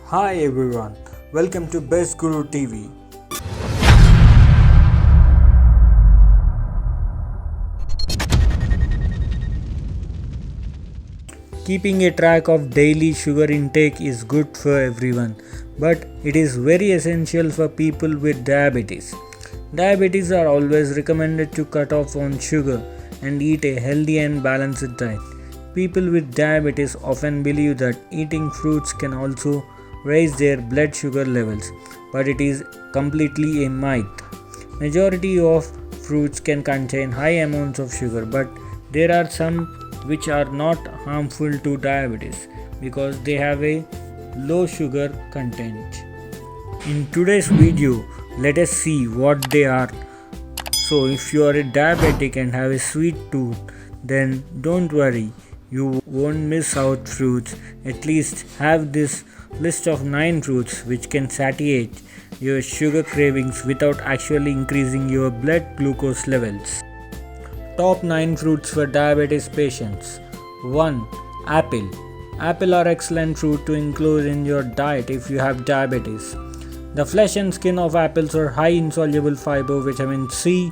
Hi everyone, welcome to Best Guru TV. Keeping a track of daily sugar intake is good for everyone, but it is very essential for people with diabetes. Diabetes are always recommended to cut off on sugar and eat a healthy and balanced diet. People with diabetes often believe that eating fruits can also raise their blood sugar levels, but it is completely a myth. Majority of fruits can contain high amounts of sugar, but there are some which are not harmful to diabetes because they have a low sugar content. In today's video, let us see what they are. So, if you are a diabetic and have a sweet tooth, then don't worry, you won't miss out fruits. At least have this list of 9 fruits which can satiate your sugar cravings without actually increasing your blood glucose levels. Top 9 fruits for diabetes patients. 1. Apple. Apple are excellent fruit to include in your diet if you have diabetes. The flesh and skin of apples are high in soluble fiber, vitamin C,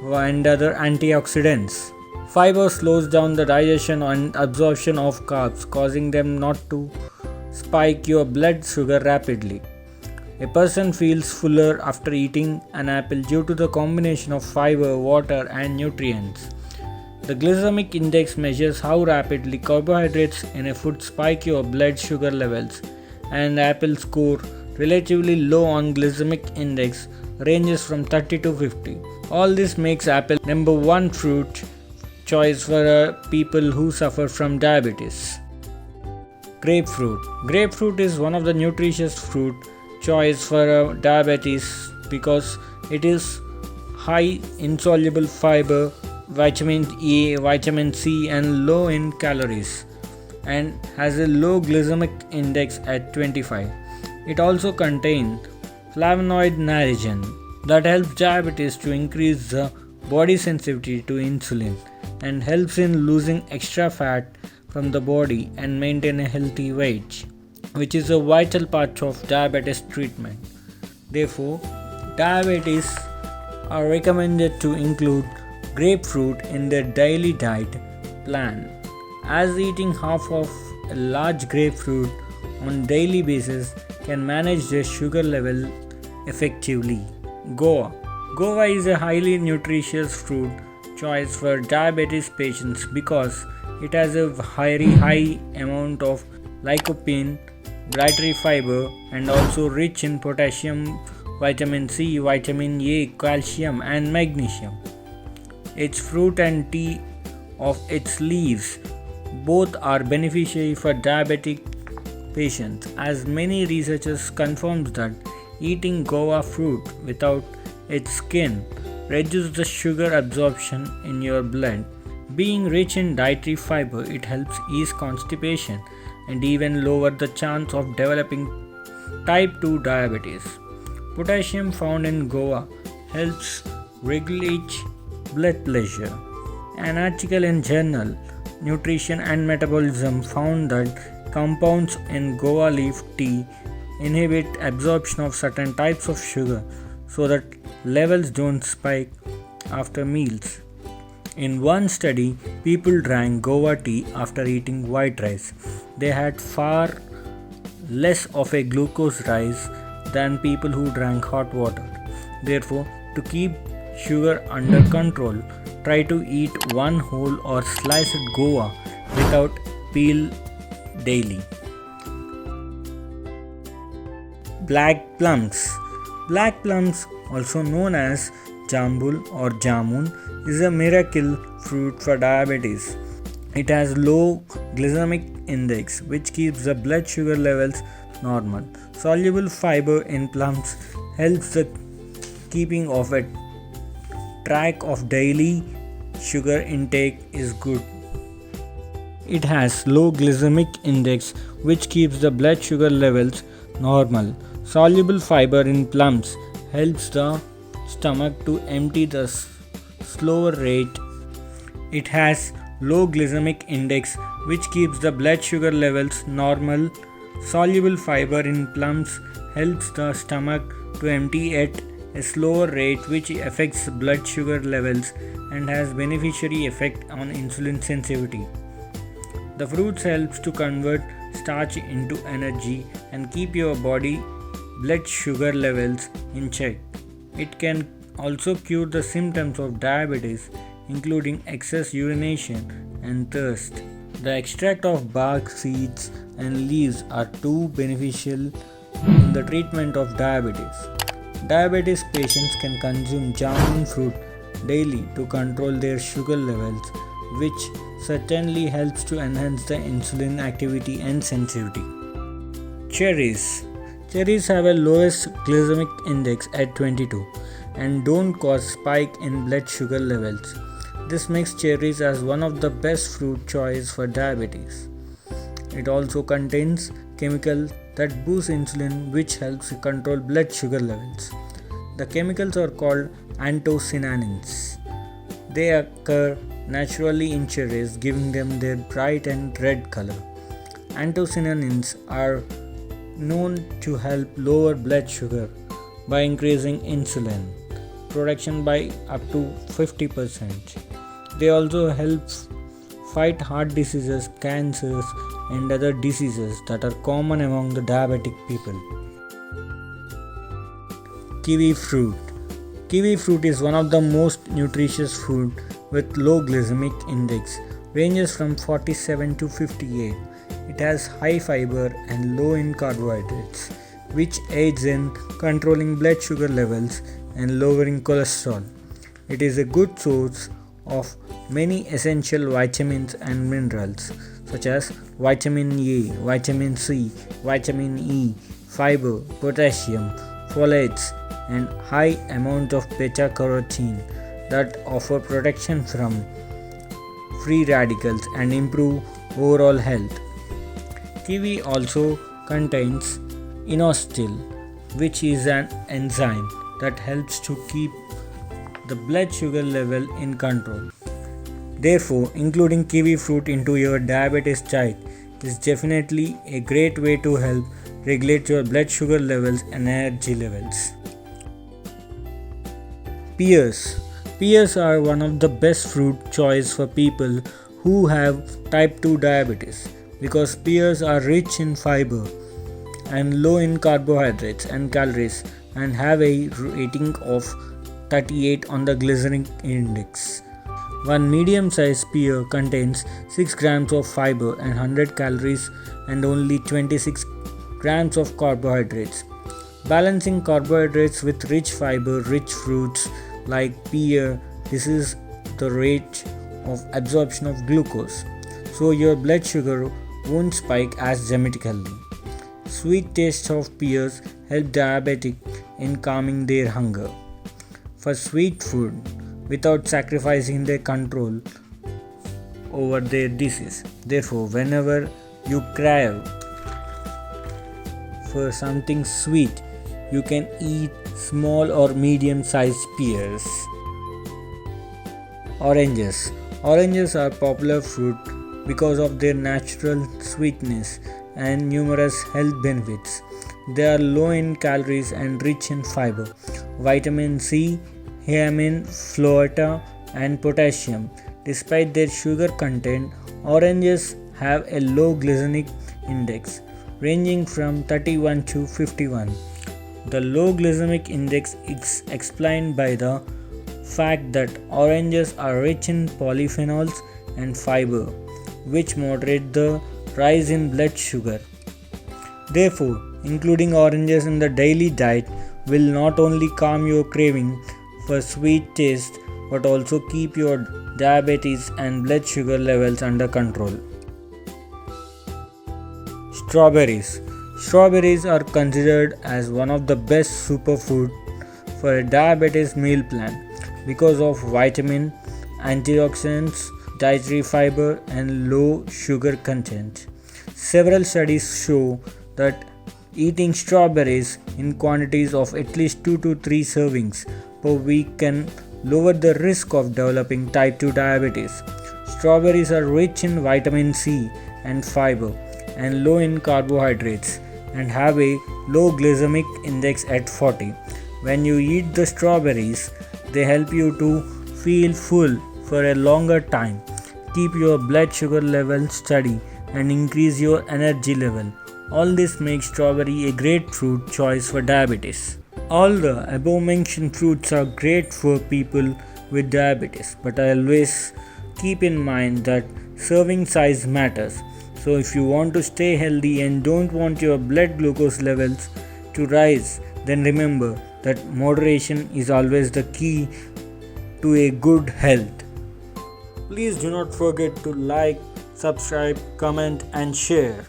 and other antioxidants. Fiber slows down the digestion and absorption of carbs, causing them not to spike your blood sugar rapidly. A person feels fuller after eating an apple due to the combination of fiber, water, and nutrients. The glycemic index measures how rapidly carbohydrates in a food spike your blood sugar levels, and the apple score, relatively low on glycemic index, ranges from 30 to 50. All this makes apple number 1 fruit choice for people who suffer from diabetes. Grapefruit. Grapefruit is one of the nutritious fruit choice for diabetes because it is high in soluble fiber, vitamin A, vitamin C, and low in calories, and has a low glycemic index at 25. It also contains flavonoid naringenin that helps diabetes to increase the body sensitivity to insulin and helps in losing extra fat from the body and maintain a healthy weight, which is a vital part of diabetes treatment. Therefore, diabetes are recommended to include grapefruit in their daily diet plan, as eating half of a large grapefruit on daily basis can manage their sugar level effectively. Guava. Guava is a highly nutritious fruit choice for diabetes patients because it has a very high amount of lycopene, dietary fiber, and also rich in potassium, vitamin C, vitamin A, calcium, and magnesium. Its fruit and tea of its leaves both are beneficial for diabetic patients, as many researchers confirm that eating guava fruit without its skin reduces the sugar absorption in your blood. Being rich in dietary fiber, it helps ease constipation and even lower the chance of developing type 2 diabetes. Potassium found in guava helps regulate blood pressure. An article in journal Nutrition and Metabolism found that compounds in guava leaf tea inhibit absorption of certain types of sugar so that levels don't spike after meals. In one study, people drank guava tea after eating white rice. They had far less of a glucose rise than people who drank hot water. Therefore, to keep sugar under control, try to eat one whole or sliced guava without peel daily. Black plums. Black plums, also known as jambul or jamun, is a miracle fruit for diabetes. It has low glycemic index, which keeps the blood sugar levels normal. Soluble fiber in plums helps the keeping of a track of daily sugar intake is good. It has low glycemic index, which keeps the blood sugar levels normal. Soluble fiber in plums helps the stomach to empty the slower rate. It has low glycemic index, which keeps the blood sugar levels normal Soluble fiber in plums helps the stomach to empty at a slower rate, which affects blood sugar levels and has beneficiary effect on insulin sensitivity. The fruits helps to convert starch into energy and keep your body blood sugar levels in check. It can also cure the symptoms of diabetes, including excess urination and thirst. The extract of bark, seeds, and leaves are too beneficial in the treatment of diabetes. Diabetes patients can consume jamun fruit daily to control their sugar levels, which certainly helps to enhance the insulin activity and sensitivity. Cherries. Cherries have a lowest glycemic index at 22 and don't cause spike in blood sugar levels. This makes cherries as one of the best fruit choice for diabetes. It also contains chemicals that boost insulin, which helps control blood sugar levels. The chemicals are called anthocyanins. They occur naturally in cherries, giving them their bright and red color. Anthocyanins are known to help lower blood sugar by increasing insulin production by up to 50%. They also help fight heart diseases, cancers, and other diseases that are common among the diabetic people. Kiwi fruit. Kiwi fruit is one of the most nutritious fruit with low glycemic index, ranges from 47 to 58. It has high fiber and low in carbohydrates, which aids in controlling blood sugar levels and lowering cholesterol. It is a good source of many essential vitamins and minerals such as vitamin A, vitamin C, vitamin E, fiber, potassium, folates, and high amount of beta carotene that offer protection from free radicals and improve overall health. Kiwi also contains inositol, which is an enzyme that helps to keep the blood sugar level in control. Therefore, including kiwi fruit into your diabetes diet is definitely a great way to help regulate your blood sugar levels and energy levels. Pears. Pears are one of the best fruit choice for people who have type 2 diabetes because pears are rich in fiber and low in carbohydrates and calories and have a rating of 38 on the glycemic index. One medium-sized pear contains 6 grams of fiber and 100 calories and only 26 grams of carbohydrates. Balancing carbohydrates with rich fiber-rich fruits like pear decreases the rate of absorption of glucose, so your blood sugar won't spike as dramatically. Sweet taste of pears help diabetic in calming their hunger for sweet food without sacrificing their control over their disease. Therefore, whenever you crave for something sweet, you can eat small or medium sized pears. Oranges. Oranges are popular fruit because of their natural sweetness and numerous health benefits. They are low in calories and rich in fiber, vitamin C, thiamine, folate, and potassium. Despite their sugar content, oranges have a low glycemic index, ranging from 31 to 51. The low glycemic index is explained by the fact that oranges are rich in polyphenols and fiber, which moderate the rise in blood sugar. Therefore, including oranges in the daily diet will not only calm your craving for sweet taste but also keep your diabetes and blood sugar levels under control. Strawberries. Strawberries are considered as one of the best superfood for a diabetes meal plan because of vitamin, antioxidants, dietary fiber, and low sugar content. Several studies show that eating strawberries in quantities of at least 2 to 3 servings per week can lower the risk of developing type 2 diabetes. Strawberries are rich in vitamin C and fiber and low in carbohydrates and have a low glycemic index at 40. When you eat the strawberries, they help you to feel full for a longer time, keep your blood sugar level steady, and increase your energy level. All this makes strawberry a great fruit choice for diabetes. All the above mentioned fruits are great for people with diabetes, but I always keep in mind that serving size matters. So, if you want to stay healthy and don't want your blood glucose levels to rise, then remember that moderation is always the key to a good health. Please do not forget to like, subscribe, comment, and share.